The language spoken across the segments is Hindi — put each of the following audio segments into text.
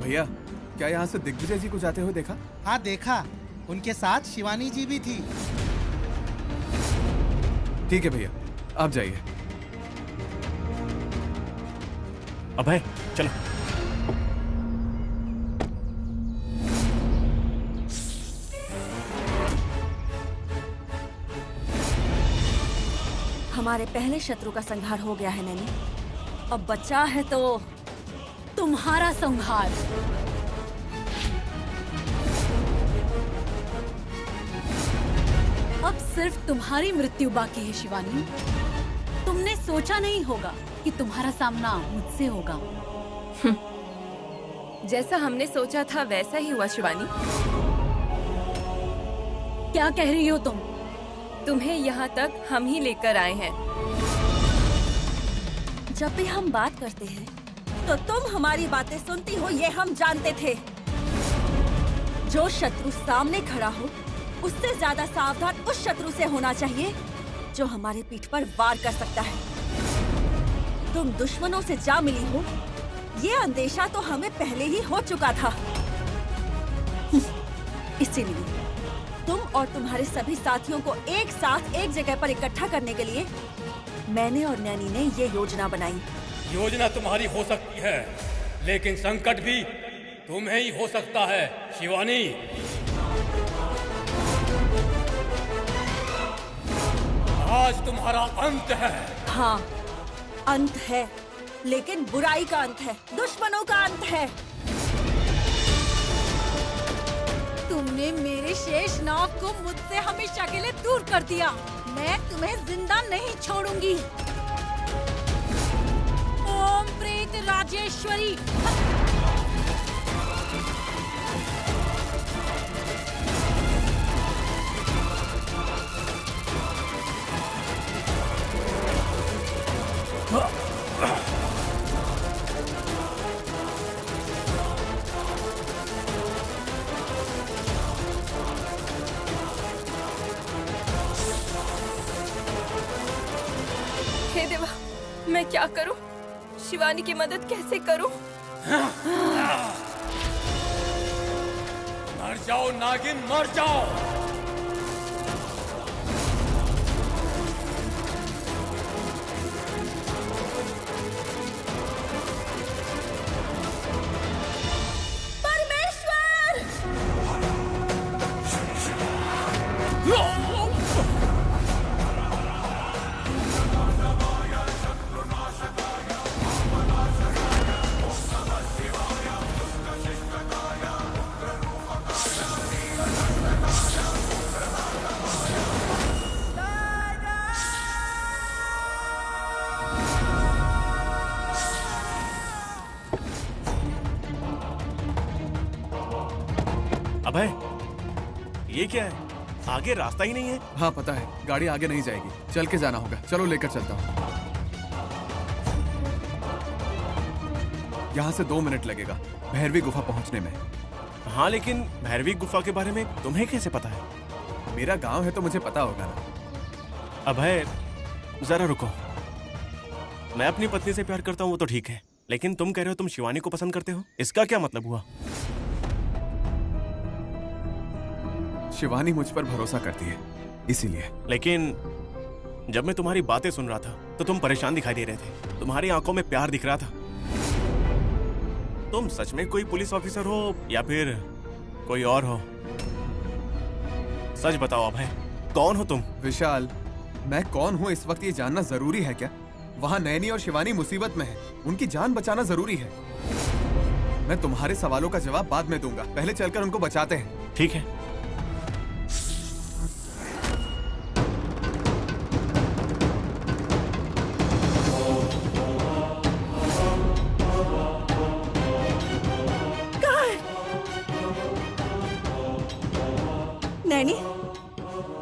भैया, क्या यहाँ से दिग्विजय जी को जाते हुए देखा? हाँ देखा, उनके साथ शिवानी जी भी थी। ठीक है भैया, आप जाइए। अभय चलो। हमारे पहले शत्रु का संहार हो गया है नैनी। अब बचा है तो तुम्हारा संहार। अब सिर्फ तुम्हारी मृत्यु बाकी है शिवानी। तुमने सोचा नहीं होगा कि तुम्हारा सामना मुझसे होगा। जैसा हमने सोचा था वैसा ही हुआ शिवानी। क्या कह रही हो तुम? तुम्हें यहाँ तक हम ही लेकर आए हैं। जब भी हम बात करते हैं तो तुम हमारी बातें सुनती हो, ये हम जानते थे। जो शत्रु सामने खड़ा हो उससे ज्यादा सावधान उस शत्रु से होना चाहिए जो हमारे पीठ पर वार कर सकता है। तुम दुश्मनों से जा मिली हो, ये अंदेशा तो हमें पहले ही हो चुका था। इसीलिए तुम और तुम्हारे सभी साथियों को एक साथ एक जगह पर इकट्ठा करने के लिए मैंने और नैनी ने ये योजना बनाई। योजना तुम्हारी हो सकती है, लेकिन संकट भी तुम्हें ही हो सकता है शिवानी। आज तुम्हारा अंत है। हाँ, अंत है, लेकिन बुराई का अंत है, दुश्मनों का अंत है। तुमने मेरे शेषनाग को मुझसे हमेशा के लिए दूर कर दिया। मैं तुम्हें जिंदा नहीं छोड़ूंगी। ओम प्रेत राजेश्वरी। हे देवा, मैं क्या करूं? शिवानी की मदद कैसे करूं? मर जाओ नागिन, मर जाओ। अभय, ये क्या है? आगे रास्ता ही नहीं है। हाँ पता है, गाड़ी आगे नहीं जाएगी, चल के जाना होगा। चलो लेकर चलता हूँ। यहाँ से 2 मिनट लगेगा भैरवी गुफा पहुँचने में। हाँ, लेकिन भैरवी गुफा के बारे में तुम्हें कैसे पता है? मेरा गांव है तो मुझे पता होगा ना। अभय जरा रुको। मैं अपनी पत्नी से प्यार करता हूँ वो तो ठीक है, लेकिन तुम कह रहे हो तुम शिवानी को पसंद करते हो, इसका क्या मतलब हुआ? शिवानी मुझ पर भरोसा करती है इसीलिए। लेकिन जब मैं तुम्हारी बातें सुन रहा था तो तुम परेशान दिखाई दे रहे थे। तुम्हारी आंखों में प्यार दिख रहा था। तुम सच में कोई पुलिस ऑफिसर हो या फिर कोई और हो? सच बताओ अभय, कौन हो तुम? विशाल, मैं कौन हूँ इस वक्त ये जानना जरूरी है क्या? वहाँ नैनी और शिवानी मुसीबत में है, उनकी जान बचाना जरूरी है। मैं तुम्हारे सवालों का जवाब बाद में दूंगा, पहले चलकर उनको बचाते हैं। ठीक है। नैनी,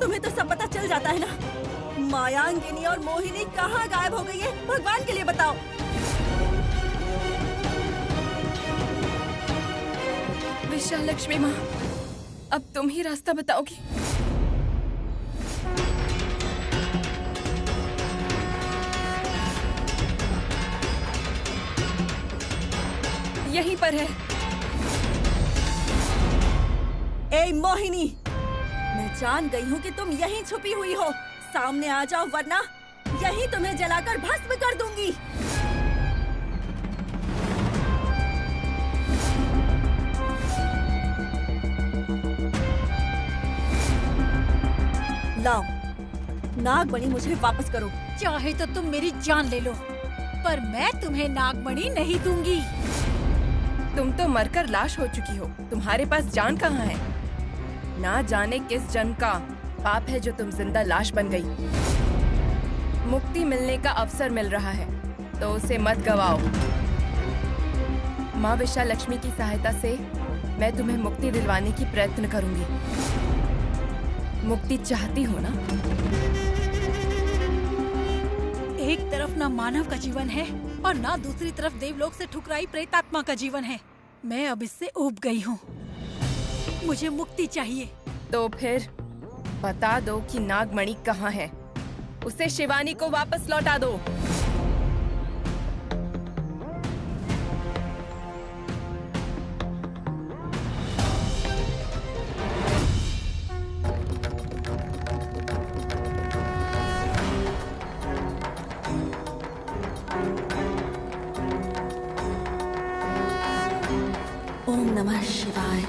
तुम्हें तो सब पता चल जाता है ना। मायांगिनी और मोहिनी कहाँ गायब हो गई है, भगवान के लिए बताओ। विशाल लक्ष्मी माँ, अब तुम ही रास्ता बताओगी। यहीं पर है। ए मोहिनी, मैं जान गई हूँ कि तुम यहीं छुपी हुई हो। सामने आ जाओ वरना यहीं तुम्हें जलाकर भस्म कर दूंगी। लाओ, नागमणि मुझे वापस करो। चाहे तो तुम मेरी जान ले लो, पर मैं तुम्हें नागमणि नहीं दूंगी। तुम तो मरकर लाश हो चुकी हो, तुम्हारे पास जान कहाँ है? ना जाने किस जन्म का पाप है जो तुम जिंदा लाश बन गई। मुक्ति मिलने का अवसर मिल रहा है तो उसे मत गवाओ। माँ विशालक्ष्मी की सहायता से मैं तुम्हें मुक्ति दिलवाने की प्रयत्न करूंगी। मुक्ति चाहती हो ना? एक तरफ ना मानव का जीवन है और ना दूसरी तरफ देवलोक से ठुकराई प्रेतात्मा का जीवन है। मैं अब इससे ऊब गई हूँ। मुझे मुक्ति चाहिए। तो फिर बता दो कि नागमणि कहाँ है। उसे शिवानी को वापस लौटा दो। ओम नमः शिवाय।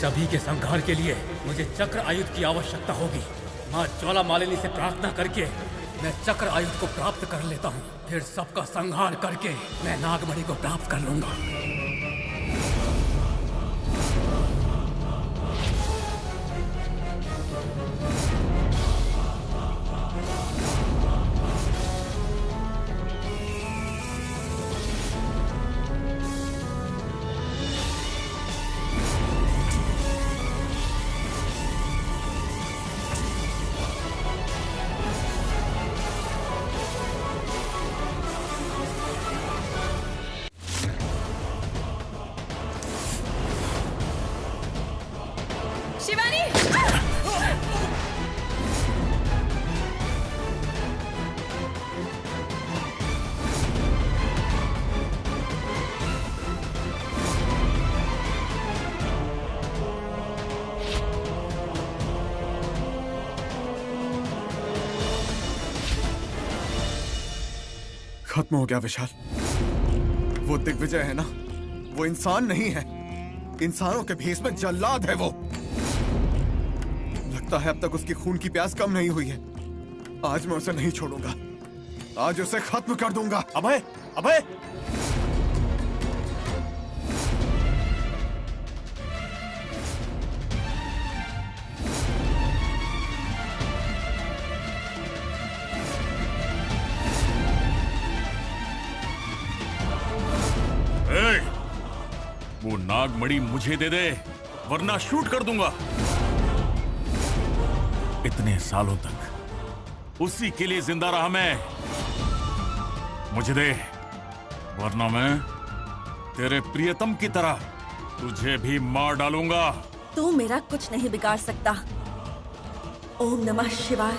सभी के संहार के लिए मुझे चक्र आयुध की आवश्यकता होगी। माँ ज्वाला मालिनी से प्रार्थना करके मैं चक्र आयुध को प्राप्त कर लेता हूँ। फिर सबका संहार करके मैं नागमणि को प्राप्त कर लूंगा। खत्म हो गया विशाल। वो दिग्विजय है ना, वो इंसान नहीं है। इंसानों के भेष में जल्लाद है वो। लगता है अब तक उसकी खून की प्यास कम नहीं हुई है। आज मैं उसे नहीं छोड़ूंगा। आज उसे खत्म कर दूंगा। अभय, अभय! वो नागमणि मुझे दे दे, वरना शूट कर दूंगा। इतने सालों तक उसी के लिए जिंदा रहा मैं। मुझे दे, वरना मैं तेरे प्रियतम की तरह तुझे भी मार डालूंगा। तू मेरा कुछ नहीं बिगाड़ सकता। ओम नमः शिवाय।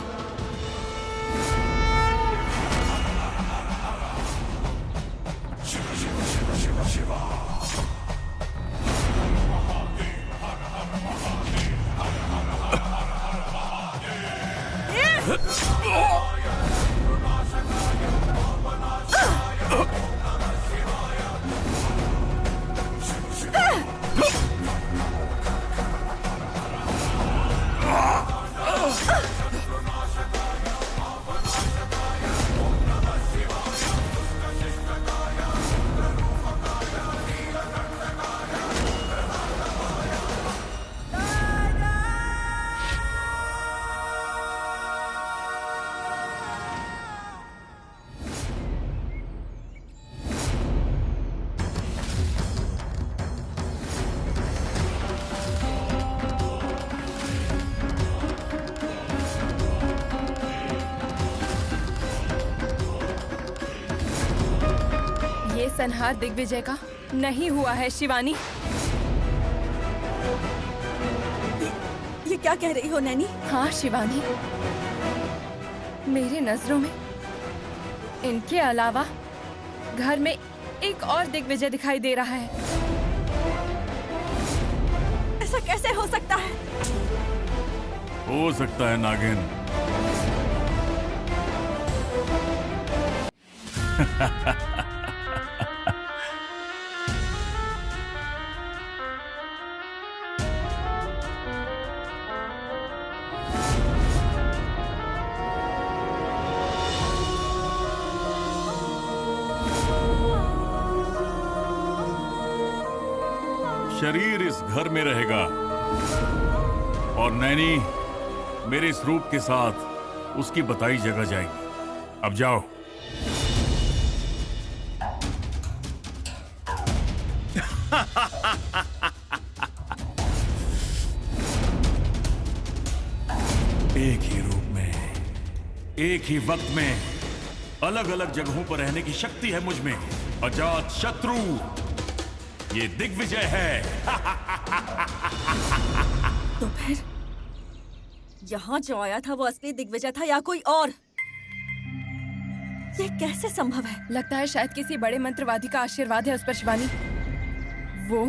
संहार दिग्विजय का नहीं हुआ है शिवानी। ये क्या कह रही हो नैनी? हाँ शिवानी, मेरी नजरों में इनके अलावा घर में एक और दिग्विजय दिखाई दे रहा है। ऐसा कैसे हो सकता है? हो सकता है नागिन। शरीर इस घर में रहेगा और नैनी मेरे इस रूप के साथ उसकी बताई जगह जाएगी। अब जाओ। एक ही रूप में, एक ही वक्त में, अलग अलग जगहों पर रहने की शक्ति है मुझ में। अजात शत्रु, ये दिग्विजय है। तो फिर यहाँ जो आया था वो असली दिग्विजय था या कोई और? ये कैसे संभव है? लगता है शायद किसी बड़े मंत्रवादी का आशीर्वाद है उस पर शिवानी। वो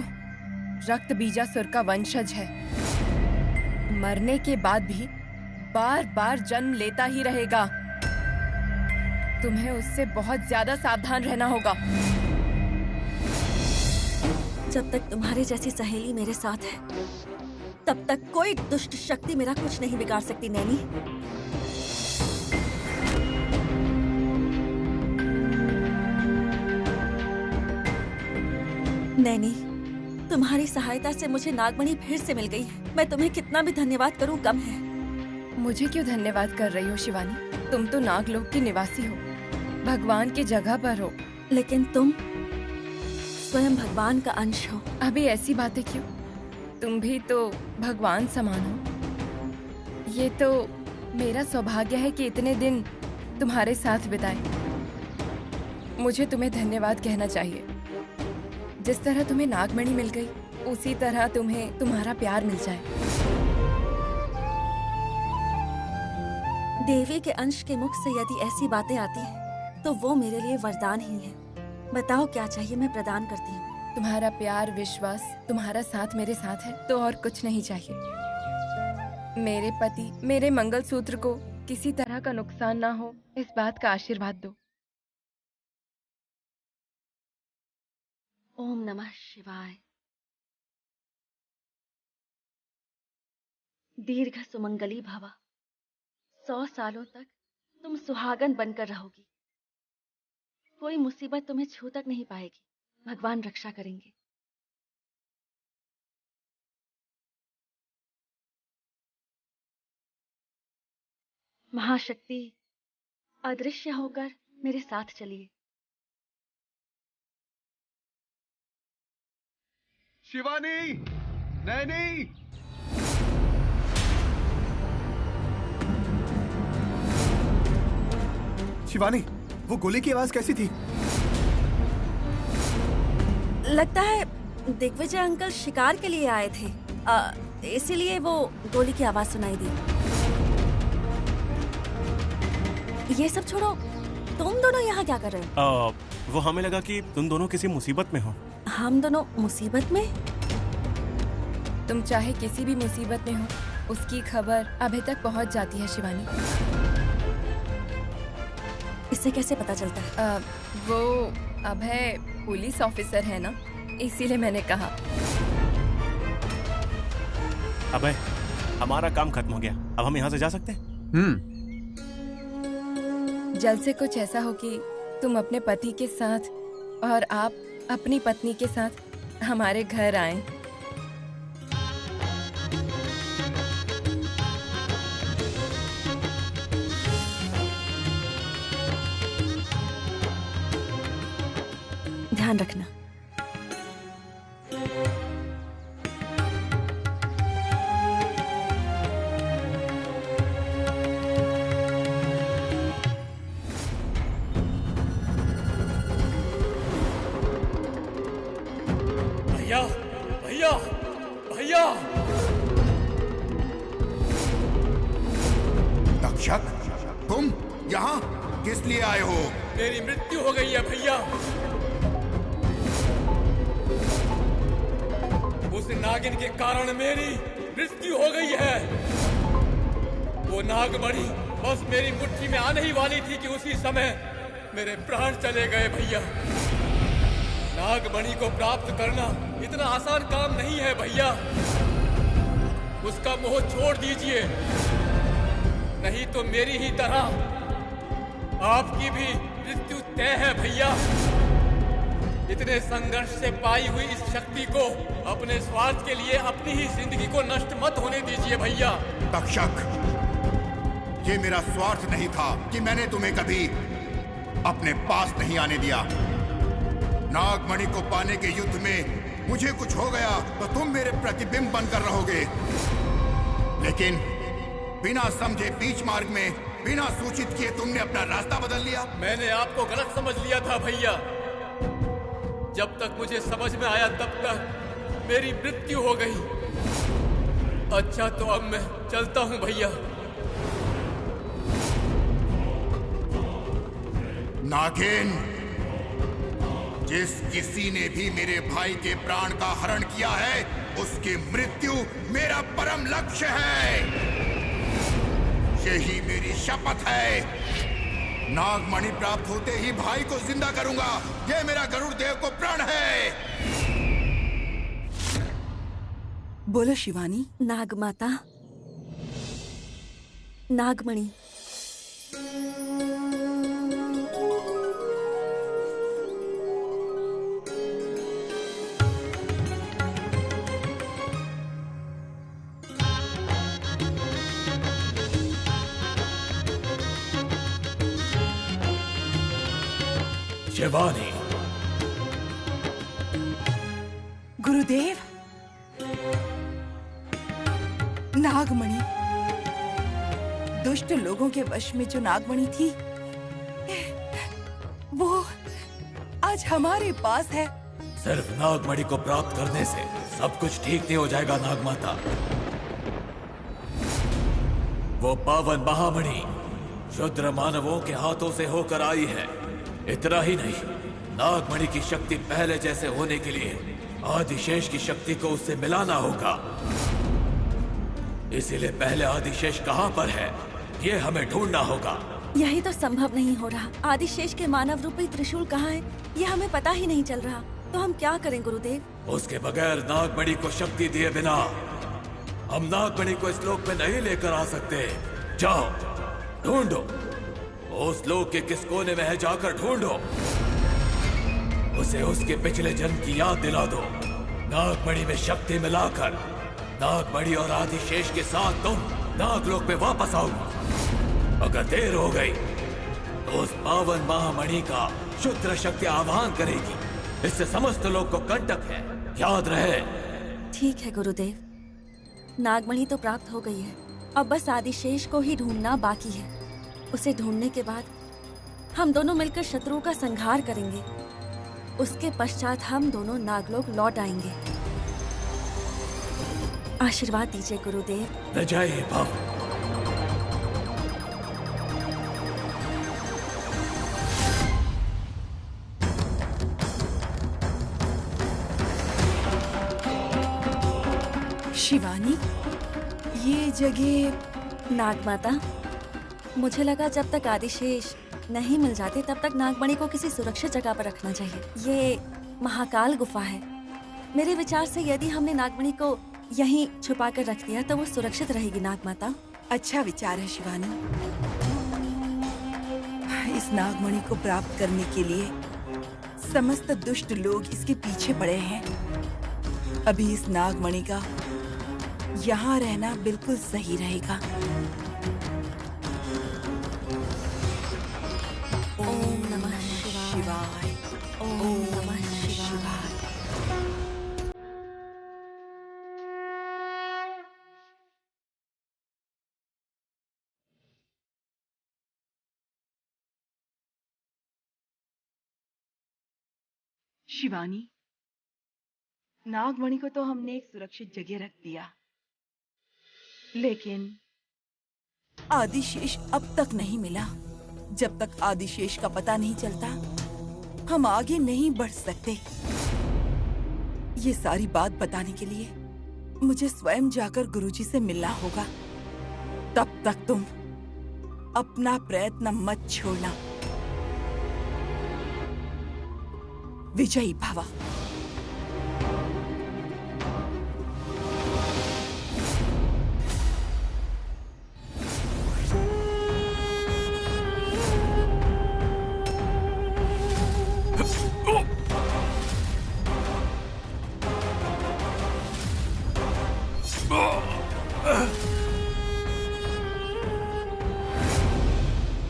रक्त बीजासुर का वंशज है। मरने के बाद भी बार बार जन्म लेता ही रहेगा। तुम्हें उससे बहुत ज्यादा सावधान रहना होगा। जब तक तुम्हारी जैसी सहेली मेरे साथ है तब तक कोई दुष्ट शक्ति मेरा कुछ नहीं बिगाड़ सकती नैनी। नैनी, तुम्हारी सहायता से मुझे नागमणि फिर से मिल गई है। मैं तुम्हें कितना भी धन्यवाद करूं कम है। मुझे क्यों धन्यवाद कर रही हो शिवानी? तुम तो नागलोक की निवासी हो, भगवान की जगह पर हो। लेकिन तुम स्वयं भगवान का अंश हो। अभी ऐसी बातें क्यों? तुम भी तो भगवान समान हो। ये तो मेरा सौभाग्य है कि इतने दिन तुम्हारे साथ बिताए। मुझे तुम्हें धन्यवाद कहना चाहिए। जिस तरह तुम्हें नागमणि मिल गई, उसी तरह तुम्हें तुम्हारा प्यार मिल जाए। देवी के अंश के मुख से यदि ऐसी बातें आती हैं, तो वो मेरे लिए वरदान ही है। बताओ क्या चाहिए, मैं प्रदान करती हूँ। तुम्हारा प्यार, विश्वास, तुम्हारा साथ मेरे साथ है तो और कुछ नहीं चाहिए। मेरे पति, मेरे मंगलसूत्र को किसी तरह का नुकसान ना हो, इस बात का आशीर्वाद दो। ओम नमः शिवाय। दीर्घ सुमंगली भव। 100 सालों तक तुम सुहागन बनकर रहोगी। कोई मुसीबत तुम्हें छू तक नहीं पाएगी। भगवान रक्षा करेंगे। महाशक्ति अदृश्य होकर मेरे साथ चलिए। शिवानी, नैनी, शिवानी, वो गोली की आवाज कैसी थी? लगता है दिग्विजय अंकल शिकार के लिए आए थे, इसीलिए वो गोली की आवाज सुनाई दी। ये सब छोड़ो, तुम दोनों यहाँ क्या कर रहे हो? वो हमें लगा कि तुम दोनों किसी मुसीबत में हो। हम दोनों मुसीबत में? तुम चाहे किसी भी मुसीबत में हो, उसकी खबर अभय तक पहुँच जाती है शिवानी। इससे कैसे पता चलता है? वो अभय पुलिस ऑफिसर है ना, इसीलिए मैंने कहा। अभय, हमारा काम खत्म हो गया, अब हम यहाँ से जा सकते हैं? जल्द से कुछ ऐसा हो कि तुम अपने पति के साथ और आप अपनी पत्नी के साथ हमारे घर आएं। ध्यान रखना। तक्षक, तुम यहाँ किस लिए आए हो? मेरी मृत्यु हो गई है भैया। उस नागिन के कारण मेरी मृत्यु हो गई है। वो नागमणि बस मेरी मुट्ठी में आने ही वाली थी कि उसी समय मेरे प्राण चले गए भैया। नागमणि को प्राप्त करना इतना आसान काम नहीं है भैया। उसका मोह छोड़ दीजिए, नहीं तो मेरी ही तरह आपकी भी मृत्यु तय है भैया। इतने संघर्ष से पाई हुई इस शक्ति को अपने स्वार्थ के लिए अपनी ही जिंदगी को नष्ट मत होने दीजिए भैया। तक्षक, ये मेरा स्वार्थ नहीं था कि मैंने तुम्हें कभी अपने पास नहीं आने दिया। नागमणि को पाने के युद्ध में मुझे कुछ हो गया तो तुम मेरे प्रतिबिंब बनकर रहोगे, लेकिन बिना समझे बीच मार्ग में बिना सूचित किए तुमने अपना रास्ता बदल लिया। मैंने आपको गलत समझ लिया था भैया। जब तक मुझे समझ में आया तब तक मेरी मृत्यु हो गई। अच्छा तो अब मैं चलता हूं भैया। नागिन, जिस किसी ने भी मेरे भाई के प्राण का हरण किया है उसकी मृत्यु मेरा परम लक्ष्य है। यही मेरी शपथ है। नागमणि प्राप्त होते ही भाई को जिंदा करूंगा। यह मेरा गरुड़ देव को प्रण है। बोलो शिवानी। नागमाता, नागमणि। शिवानी। गुरुदेव, नागमणि, दुष्ट लोगों के वश में जो नागमणि थी वो आज हमारे पास है। सिर्फ नागमणि को प्राप्त करने से सब कुछ ठीक नहीं हो जाएगा नागमाता। वो पावन महामणि शुद्र मानवों के हाथों से होकर आई है। इतना ही नहीं, नागमणि की शक्ति पहले जैसे होने के लिए आदिशेष की शक्ति को उससे मिलाना होगा। इसीलिए पहले आदिशेष कहाँ पर है ये हमें ढूंढना होगा। यही तो संभव नहीं हो रहा। आदिशेष के मानव रूपी त्रिशूल कहाँ है ये हमें पता ही नहीं चल रहा। तो हम क्या करें गुरुदेव? उसके बगैर नागमणि को शक्ति दिए बिना हम नागमणि को इस लोक में नहीं लेकर आ सकते। जाओ ढूंढो, उस लोक के किस कोने में है जाकर ढूंढो। उसे उसके पिछले जन्म की याद दिला दो। नागमणि में शक्ति मिलाकर नागमणि और आदिशेष के साथ तुम नागलोक में वापस आओ। अगर देर हो गई तो उस पावन महामणि का शुद्र शक्ति आह्वान करेगी। इससे समस्त लोक को कंटक है, याद रहे। ठीक है गुरुदेव, नागमणि तो प्राप्त हो गई है। अब बस आदिशेष को ही ढूंढना बाकी है। उसे ढूंढने के बाद हम दोनों मिलकर शत्रु का संहार करेंगे। उसके पश्चात हम दोनों नागलोक लौट आएंगे। आशीर्वाद दीजिए गुरुदेव। विजय भव। शिवानी, ये जगह। नागमाता, मुझे लगा जब तक आदिशेष नहीं मिल जाते तब तक नागमणि को किसी सुरक्षित जगह पर रखना चाहिए। ये महाकाल गुफा है। मेरे विचार से यदि हमने नागमणि को यहीं छुपा कर रख दिया तो वो सुरक्षित रहेगी। नागमाता, अच्छा विचार है शिवानी। इस नागमणि को प्राप्त करने के लिए समस्त दुष्ट लोग इसके पीछे पड़े हैं। अभी इस नागमणि का यहाँ रहना बिल्कुल सही रहेगा। ओम नमः शिवाय। ओम नमः शिवाय। शिवानी, नागमणि को तो हमने एक सुरक्षित जगह रख दिया, लेकिन आदिशेष अब तक नहीं मिला। जब तक आदिशेष का पता नहीं चलता, हम आगे नहीं बढ़ सकते। ये सारी बात बताने के लिए मुझे स्वयं जाकर गुरुजी से मिलना होगा। तब तक तुम अपना प्रयत्न मत छोड़ना। विजयी भव।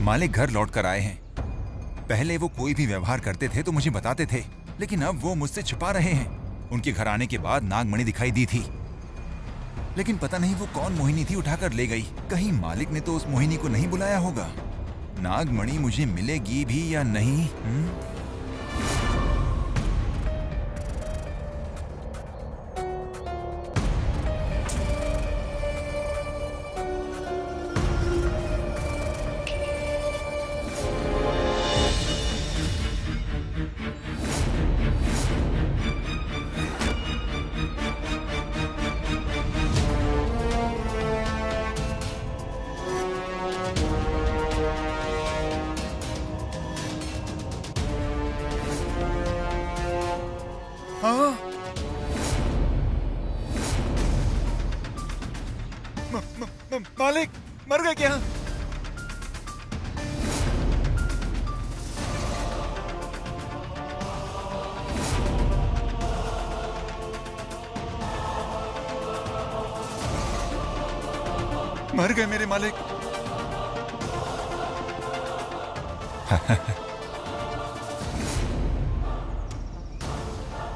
मालिक घर लौट कर आए हैं। पहले वो कोई भी व्यवहार करते थे तो मुझे बताते थे, लेकिन अब वो मुझसे छुपा रहे हैं। उनके घर आने के बाद नागमणि दिखाई दी थी, लेकिन पता नहीं वो कौन मोहिनी थी उठाकर ले गई। कहीं मालिक ने तो उस मोहिनी को नहीं बुलाया होगा। नागमणि मुझे मिलेगी भी या नहीं? मालिक मर गए क्या? मर गए मेरे मालिक।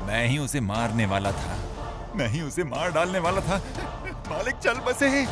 मैं ही उसे मारने वाला था, मैं ही उसे मार डालने वाला था। मालिक चल बसे।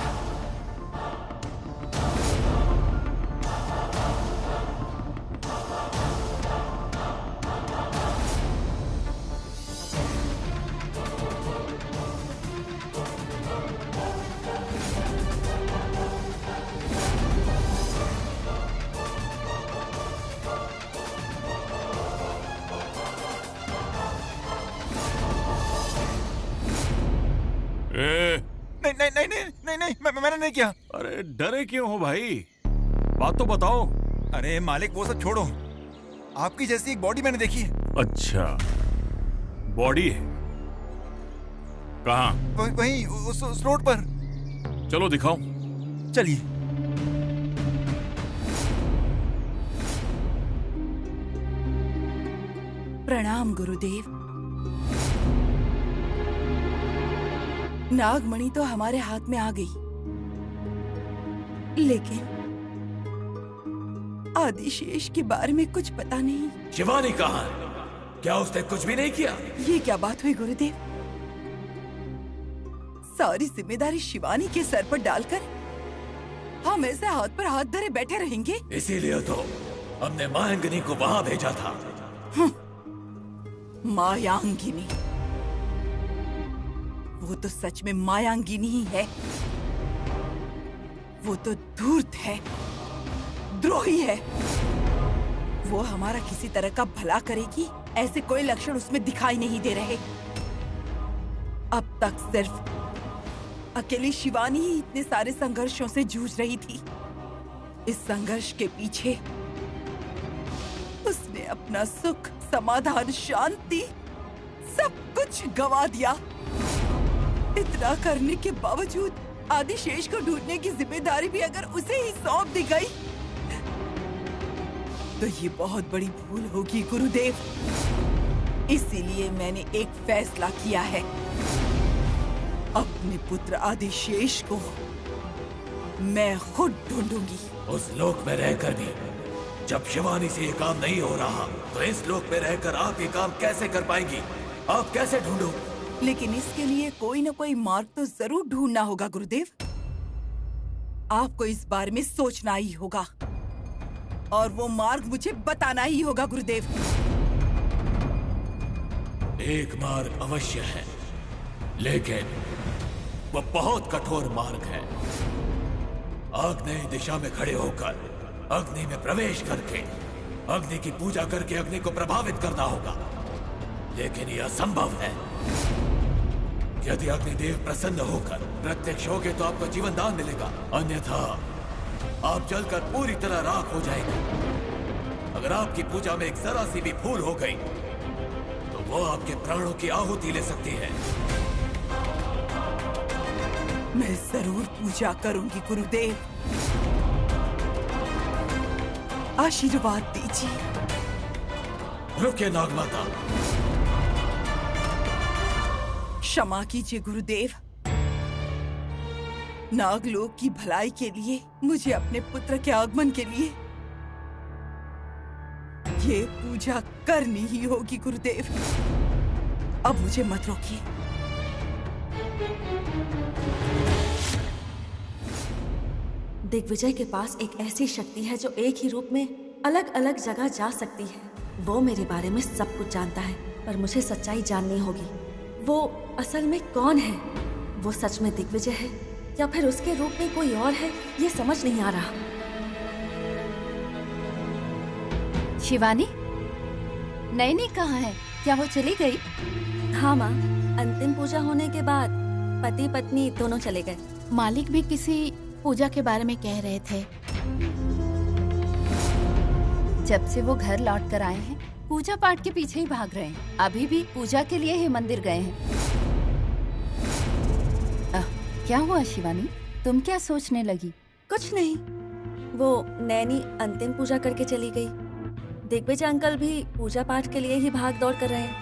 नहीं, मैंने नहीं किया। अरे डरे क्यों हो भाई? बात तो बताओ। अरे मालिक वो सब छोड़ो, आपकी जैसी एक बॉडी मैंने देखी है। अच्छा, बॉडी है? कहाँ? वहीं उस रोड पर। चलो दिखाओ। चलिए। प्रणाम गुरुदेव। नागमणि तो हमारे हाथ में आ गई, लेकिन आदिशेष के बारे में कुछ पता नहीं। शिवानी कहाँ है? क्या उसने कुछ भी नहीं किया? ये क्या बात हुई गुरुदेव? सारी जिम्मेदारी शिवानी के सर पर डालकर हम ऐसे हाथ पर हाथ धरे बैठे रहेंगे? इसीलिए तो हमने मायांगिनी को वहाँ भेजा था। मायांगिनी? वो तो सच में मायांगिनी ही है। वो तो धूर्त है, द्रोही है। वो हमारा किसी तरह का भला करेगी, ऐसे कोई लक्षण उसमें दिखाई नहीं दे रहे। अब तक सिर्फ अकेली शिवानी ही इतने सारे संघर्षों से जूझ रही थी। इस संघर्ष के पीछे उसने अपना सुख, समाधान, शांति सब कुछ गंवा दिया। इतना करने के बावजूद आदिशेष को ढूंढने की जिम्मेदारी भी अगर उसे ही सौंप दी गई तो ये बहुत बड़ी भूल होगी गुरुदेव। इसीलिए मैंने एक फैसला किया है। अपने पुत्र आदिशेष को मैं खुद ढूंढूंगी। उस लोक में रहकर भी जब शिवानी से ये काम नहीं हो रहा, तो इस लोक में रहकर आप ये काम कैसे कर पाएंगी? आप कैसे ढूंढो? लेकिन इसके लिए कोई न कोई मार्ग तो जरूर ढूंढना होगा गुरुदेव। आपको इस बारे में सोचना ही होगा और वो मार्ग मुझे बताना ही होगा गुरुदेव। एक मार्ग अवश्य है, लेकिन वो बहुत कठोर मार्ग है। आग्नेय दिशा में खड़े होकर अग्नि में प्रवेश करके अग्नि की पूजा करके अग्नि को प्रभावित करना होगा। लेकिन यह असंभव है। यदि अग्निदेव प्रसन्न होकर प्रत्यक्ष होगे तो आपको जीवन दान मिलेगा, अन्यथा आप जलकर पूरी तरह राख हो जाएंगे। अगर आपकी पूजा में एक जरा सी भी भूल हो गई तो वो आपके प्राणों की आहुति ले सकती है। मैं जरूर पूजा करूंगी गुरुदेव, आशीर्वाद दीजिए। रुकिए नागमाता। क्षमा कीजिए गुरुदेव, नागलोक की भलाई के लिए, मुझे अपने पुत्र के आगमन के लिए ये पूजा करनी ही होगी गुरुदेव। अब मुझे मत रोकिए। दिग्विजय के पास एक ऐसी शक्ति है जो एक ही रूप में अलग अलग जगह जा सकती है। वो मेरे बारे में सब कुछ जानता है, पर मुझे सच्चाई जाननी होगी। वो असल में कौन है? वो सच में दिग्विजय है या फिर उसके रूप में कोई और है? ये समझ नहीं आ रहा। शिवानी, नैनी कहाँ है? क्या वो चली गई? हाँ माँ, अंतिम पूजा होने के बाद पति पत्नी दोनों चले गए। मालिक भी किसी पूजा के बारे में कह रहे थे। जब से वो घर लौट कर आए हैं, पूजा पाठ के पीछे ही भाग रहे हैं। अभी भी पूजा के लिए ही मंदिर गए हैं। क्या हुआ शिवानी, तुम क्या सोचने लगी? कुछ नहीं, वो नैनी अंतिम पूजा करके चली गई। दिग्विजय अंकल भी पूजा पाठ के लिए ही भाग दौड़ कर रहे हैं।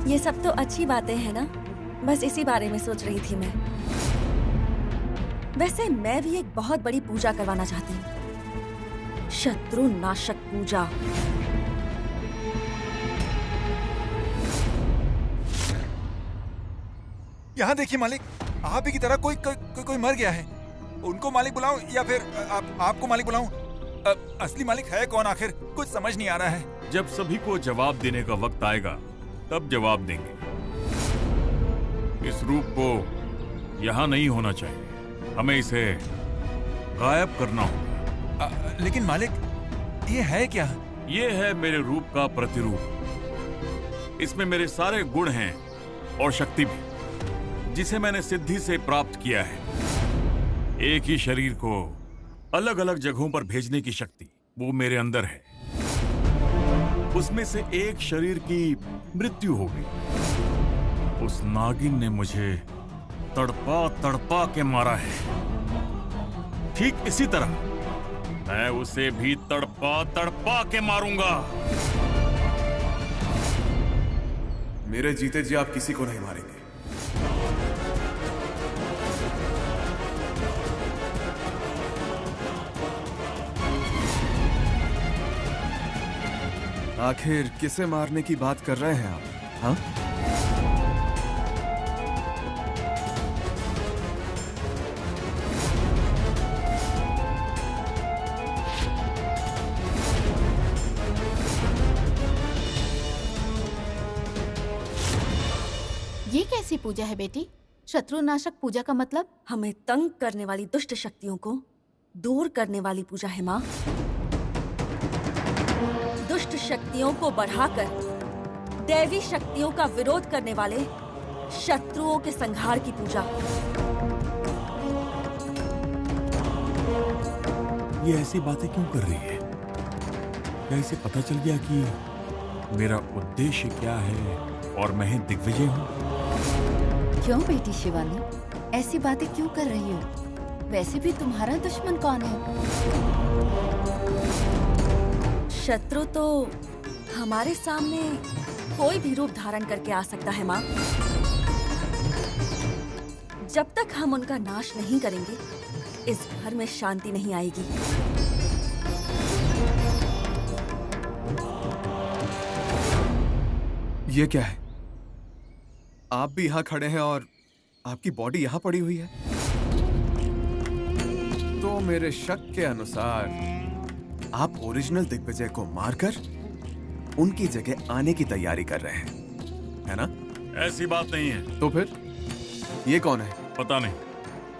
ये सब तो अच्छी बातें हैं ना, बस इसी बारे में सोच रही थी मैं। वैसे मैं भी एक बहुत बड़ी पूजा करवाना चाहती हूँ, शत्रु नाशक पूजा। यहाँ देखिए मालिक, आप ही की तरह कोई मर गया है। उनको मालिक बुलाऊं या फिर आपको मालिक बुलाऊं? असली मालिक है कौन आखिर? कुछ समझ नहीं आ रहा है। जब सभी को जवाब देने का वक्त आएगा तब जवाब देंगे। इस रूप को यहाँ नहीं होना चाहिए, हमें इसे गायब करना होगा। लेकिन मालिक, ये है क्या? ये है मेरे रूप का प्रतिरूप। इसमें मेरे सारे गुण हैं और शक्ति भी, जिसे मैंने सिद्धि से प्राप्त किया है। एक ही शरीर को अलग अलग जगहों पर भेजने की शक्ति वो मेरे अंदर है। उसमें से एक शरीर की मृत्यु हो गई। उस नागिन ने मुझे तड़पा तड़पा के मारा है। ठीक इसी तरह मैं उसे भी तड़पा तड़पा के मारूंगा। मेरे जीते जी आप किसी को नहीं मारेंगे। आखिर किसे मारने की बात कर रहे हैं आप? हाँ? ये कैसी पूजा है बेटी? शत्रुनाशक पूजा का मतलब? हमें तंग करने वाली दुष्ट शक्तियों को दूर करने वाली पूजा है माँ। दुष्ट शक्तियों को बढ़ाकर दैवी शक्तियों का विरोध करने वाले शत्रुओं के संहार की पूजा। ये ऐसी बातें क्यों कर रही है? क्या इसे पता चल गया कि मेरा उद्देश्य क्या है और मैं दिग्विजय हूँ? क्यों बेटी शिवानी, ऐसी बातें क्यों कर रही हो? वैसे भी तुम्हारा दुश्मन कौन है? शत्रु तो हमारे सामने कोई भी रूप धारण करके आ सकता है माँ। जब तक हम उनका नाश नहीं करेंगे, इस घर में शांति नहीं आएगी। ये क्या है? आप भी यहाँ खड़े हैं और आपकी बॉडी यहाँ पड़ी हुई है। तो मेरे शक के अनुसार आप ओरिजिनल दिग्विजय को मारकर उनकी जगह आने की तैयारी कर रहे हैं, है ना? ऐसी बात नहीं है। तो फिर ये कौन है? पता नहीं,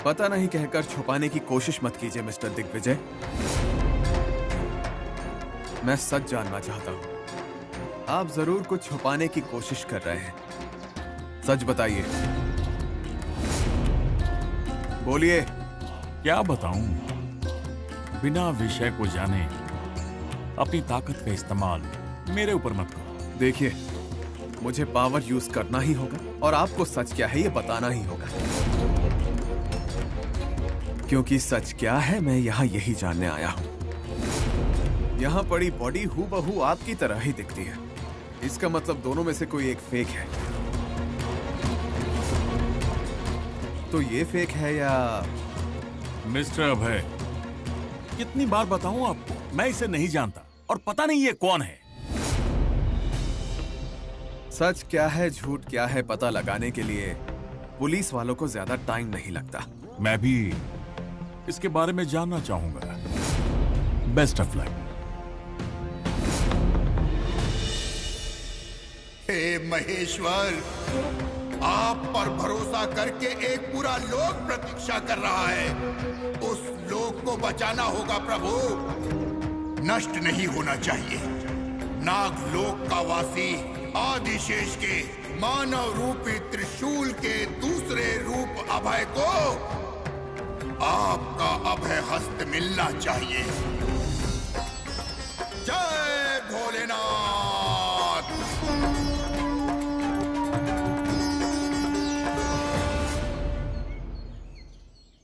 पता नहीं कहकर छुपाने की कोशिश मत कीजिए मिस्टर दिग्विजय। मैं सच जानना चाहता हूं। आप जरूर कुछ छुपाने की कोशिश कर रहे हैं। सच बताइए, बोलिए। क्या बताऊं? बिना विषय को जाने अपनी ताकत का इस्तेमाल मेरे ऊपर मत करो। देखिए, मुझे पावर यूज करना ही होगा और आपको सच क्या है ये बताना ही होगा, क्योंकि सच क्या है मैं यहाँ यही जानने आया हूँ। यहाँ पड़ी बॉडी हूबहू आपकी तरह ही दिखती है। इसका मतलब दोनों में से कोई एक फेक है। तो ये फेक है या? मिस्टर अभय, कितनी बार बताऊं आपको, मैं इसे नहीं जानता और पता नहीं ये कौन है। सच क्या है झूठ क्या है पता लगाने के लिए पुलिस वालों को ज्यादा टाइम नहीं लगता। मैं भी इसके बारे में जानना चाहूंगा। Best of luck. हे महेश्वर, आप पर भरोसा करके एक पूरा लोक प्रतीक्षा कर रहा है। उस लोक को बचाना होगा प्रभु, नष्ट नहीं होना चाहिए। नागलोक का वासी आदिशेष के मानव रूपी त्रिशूल के दूसरे रूप अभय को आपका अभय हस्त मिलना चाहिए। जय भोलेनाथ।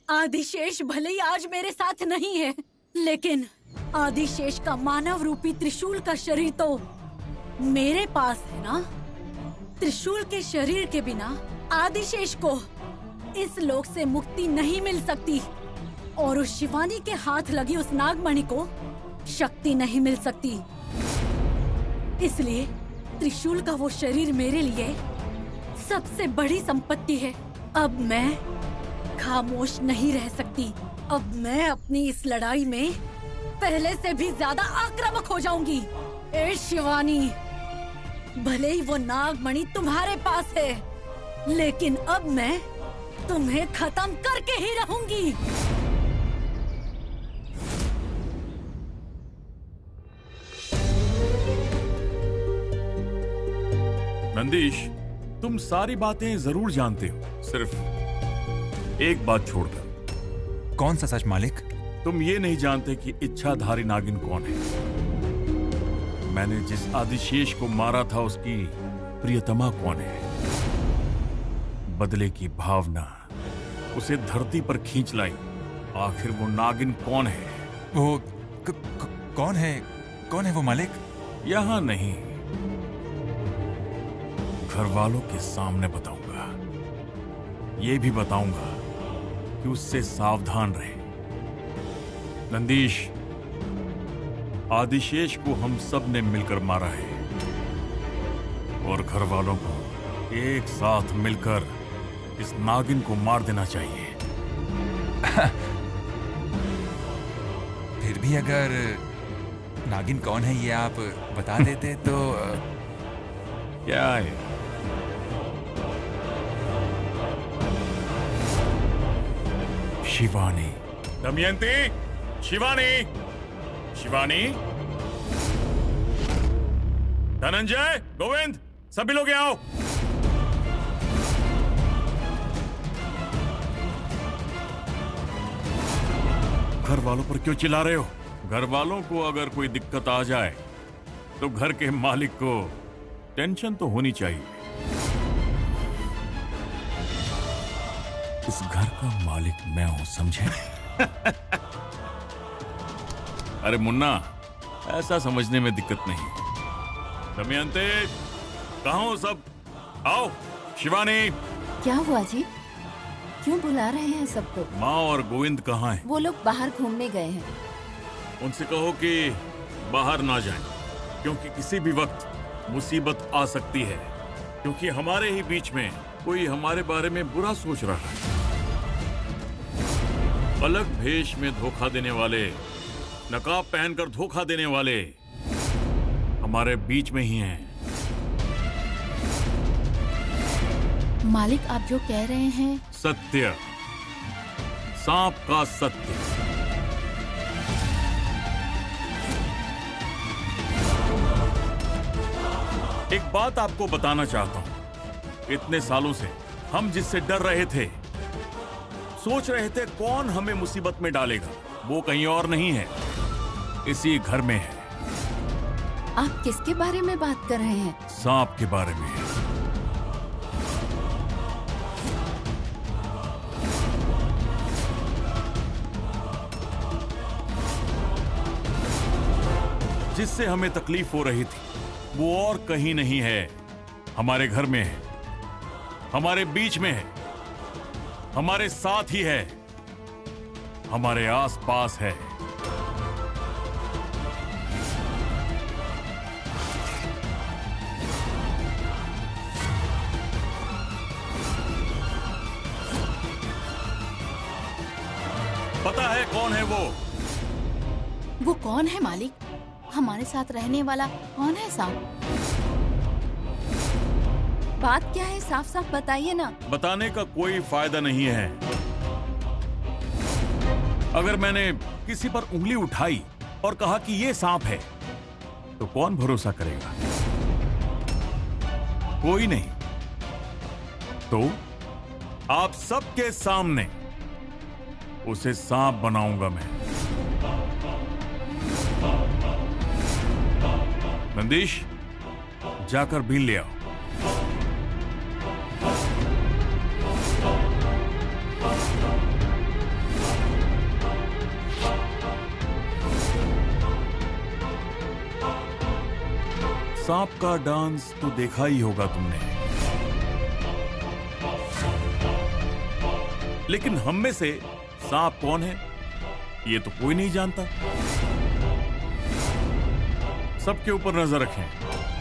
आदिशेष भले ही आज मेरे साथ नहीं है, लेकिन आदिशेष का मानव रूपी त्रिशूल का शरीर तो मेरे पास है ना। त्रिशूल के शरीर के बिना आदिशेष को इस लोक से मुक्ति नहीं मिल सकती और उस शिवानी के हाथ लगी उस नागमणि को शक्ति नहीं मिल सकती। इसलिए त्रिशूल का वो शरीर मेरे लिए सबसे बड़ी संपत्ति है। अब मैं खामोश नहीं रह सकती। अब मैं अपनी इस लड़ाई में पहले से भी ज्यादा आक्रामक हो जाऊंगी। ए शिवानी, भले ही वो नागमणि तुम्हारे पास है, लेकिन अब मैं तुम्हें खत्म करके ही रहूंगी। नंदीश, तुम सारी बातें जरूर जानते हो, सिर्फ एक बात छोड़कर। कौन सा सच मालिक? तुम ये नहीं जानते कि इच्छाधारी नागिन कौन है। मैंने जिस आदिशेष को मारा था उसकी प्रियतमा कौन है। बदले की भावना उसे धरती पर खींच लाई। आखिर वो नागिन कौन है? वो कौन है? कौन है वो मालिक? यहां नहीं, घर वालों के सामने बताऊंगा। ये भी बताऊंगा कि उससे सावधान रहे। नंदीश, आदिशेष को हम सब ने मिलकर मारा है और घर वालों को एक साथ मिलकर इस नागिन को मार देना चाहिए। फिर भी अगर नागिन कौन है ये आप बता देते तो। क्या है? शिवानी। दमयंती, शिवानी, शिवानी, धनंजय, गोविंद, सभी लोग यहाँ आओ। घर वालों पर क्यों चिल्ला रहे हो? घर वालों को अगर कोई दिक्कत आ जाए तो घर के मालिक को टेंशन तो होनी चाहिए। इस घर का मालिक मैं हूं, समझे? अरे मुन्ना, ऐसा समझने में दिक्कत नहीं। दमयंती, कहाँ हो सब? आओ। शिवानी। क्या हुआ जी? क्यों बुला रहे हैं सबको? माँ और गोविंद कहाँ हैं? वो लोग बाहर घूमने गए हैं। उनसे कहो कि बाहर ना जाएं, क्योंकि किसी भी वक्त मुसीबत आ सकती है। क्योंकि हमारे ही बीच में कोई हमारे बारे में बुरा सोच रहा है। अलग भेष में धोखा देने वाले, नकाब पहनकर धोखा देने वाले हमारे बीच में ही हैं। मालिक, आप जो कह रहे हैं सत्य। सांप का सत्य। एक बात आपको बताना चाहता हूं, इतने सालों से हम जिससे डर रहे थे, सोच रहे थे कौन हमें मुसीबत में डालेगा, वो कहीं और नहीं है, इसी घर में है। आप किसके बारे में बात कर रहे हैं? सांप के बारे में। जिससे हमें तकलीफ हो रही थी वो और कहीं नहीं है, हमारे घर में है, हमारे बीच में है, हमारे साथ ही है, हमारे आसपास है। पता है कौन है वो? वो कौन है मालिक? हमारे साथ रहने वाला कौन है सांप? बात क्या है, साफ साफ बताइए ना। बताने का कोई फायदा नहीं है। अगर मैंने किसी पर उंगली उठाई और कहा कि ये सांप है, तो कौन भरोसा करेगा? कोई नहीं। तो आप सबके सामने उसे सांप बनाऊंगा मैं। नंदीश, जाकर बिल ले आओ। सांप का डांस तो देखा ही होगा तुमने, लेकिन हम में से सांप कौन है ये तो कोई नहीं जानता। सबके ऊपर नजर रखें।